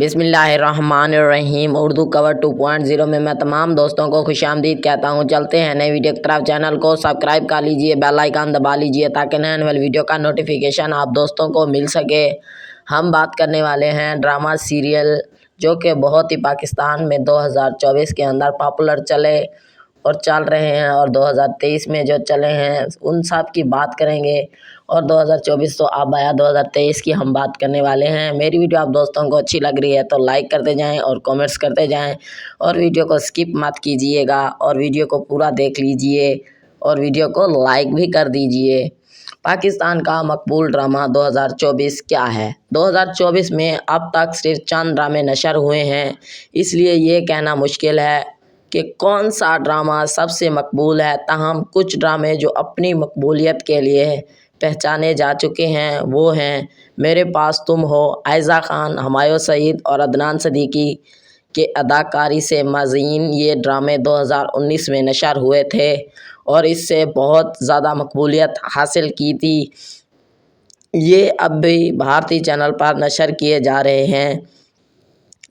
بسم اللہ الرحمن الرحیم اردو کور 2.0 میں تمام دوستوں کو خوش آمدید کہتا ہوں۔ چلتے ہیں نئی ویڈیو کی طرف۔ چینل کو سبسکرائب کر لیجئے، بیل آئیکن دبا لیجئے تاکہ نئے والی ویڈیو کا نوٹیفیکیشن آپ دوستوں کو مل سکے۔ ہم بات کرنے والے ہیں ڈرامہ سیریل جو کہ بہت ہی پاکستان میں 2024 کے اندر پاپولر چلے اور چل رہے ہیں، اور 2023 میں جو چلے ہیں ان سب کی بات کریں گے، اور 2024 تو اب آیا، 2023 کی ہم بات کرنے والے ہیں۔ میری ویڈیو آپ دوستوں کو اچھی لگ رہی ہے تو لائک کرتے جائیں اور کامنٹس کرتے جائیں، اور ویڈیو کو سکپ مت کیجیے گا، اور ویڈیو کو پورا دیکھ لیجیے، اور ویڈیو کو لائک بھی کر دیجیے۔ پاکستان کا مقبول ڈرامہ 2024 کیا ہے؟ 2024 میں اب تک صرف چند ڈرامے نشر ہوئے ہیں، اس لیے یہ کہنا مشکل ہے کہ کون سا ڈرامہ سب سے مقبول ہے۔ تاہم کچھ ڈرامے جو اپنی مقبولیت کے لیے پہچانے جا چکے ہیں وہ ہیں میرے پاس تم ہو، عائزہ خان، ہمایوں سعید اور عدنان صدیقی کے اداکاری سے مزین۔ یہ ڈرامے 2019 میں نشر ہوئے تھے اور اس سے بہت زیادہ مقبولیت حاصل کی تھی۔ یہ اب بھی بھارتی چینل پر نشر کیے جا رہے ہیں۔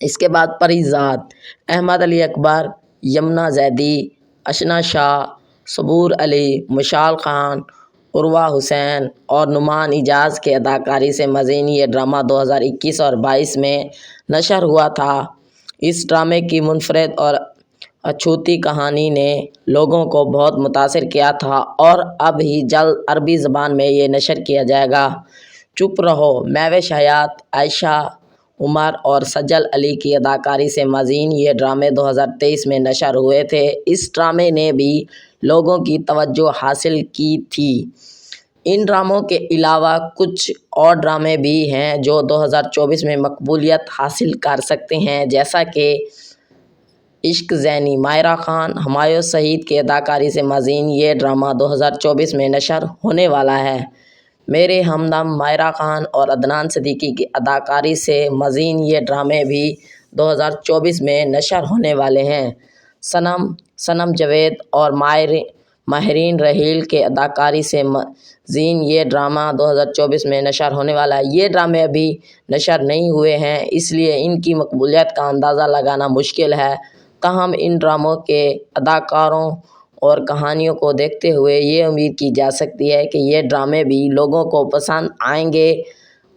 اس کے بعد پری زاد، احمد علی اکبر، یمنا زیدی، اشنا شاہ، صبور علی، مشال خان، عروہ حسین اور نعمان اعجاز کے اداکاری سے مزین یہ ڈرامہ 2021 اور 2022 میں نشر ہوا تھا۔ اس ڈرامے کی منفرد اور اچھوتی کہانی نے لوگوں کو بہت متاثر کیا تھا، اور اب ہی جلد عربی زبان میں یہ نشر کیا جائے گا۔ چپ رہو، مہوش حیات، عائشہ عمر اور سجل علی کی اداکاری سے مزین یہ ڈرامے 2023 میں نشر ہوئے تھے۔ اس ڈرامے نے بھی لوگوں کی توجہ حاصل کی تھی۔ ان ڈراموں کے علاوہ کچھ اور ڈرامے بھی ہیں جو 2024 میں مقبولیت حاصل کر سکتے ہیں، جیسا کہ عشق زینی، ماہرہ خان، ہمایوں سعید کی اداکاری سے مزین یہ ڈرامہ 2024 میں نشر ہونے والا ہے۔ میرے ہمدم، ماہرہ خان اور عدنان صدیقی کی اداکاری سے مزین یہ ڈرامے بھی 2024 میں نشر ہونے والے ہیں۔ صنم جاوید اور ماہرین رحیل کے اداکاری سے مزین یہ ڈرامہ 2024 میں نشر ہونے والا ہے۔ یہ ڈرامے ابھی نشر نہیں ہوئے ہیں، اس لیے ان کی مقبولیت کا اندازہ لگانا مشکل ہے۔ تاہم ان ڈراموں کے اداکاروں اور کہانیوں کو دیکھتے ہوئے یہ امید کی جا سکتی ہے کہ یہ ڈرامے بھی لوگوں کو پسند آئیں گے۔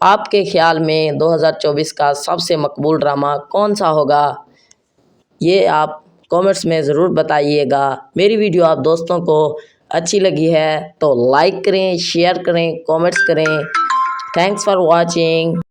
آپ کے خیال میں 2024 کا سب سے مقبول ڈرامہ کون سا ہوگا؟ یہ آپ کامنٹس میں ضرور بتائیے گا۔ میری ویڈیو آپ دوستوں کو اچھی لگی ہے تو لائک کریں، شیئر کریں، کامنٹس کریں۔ Thanks for watching.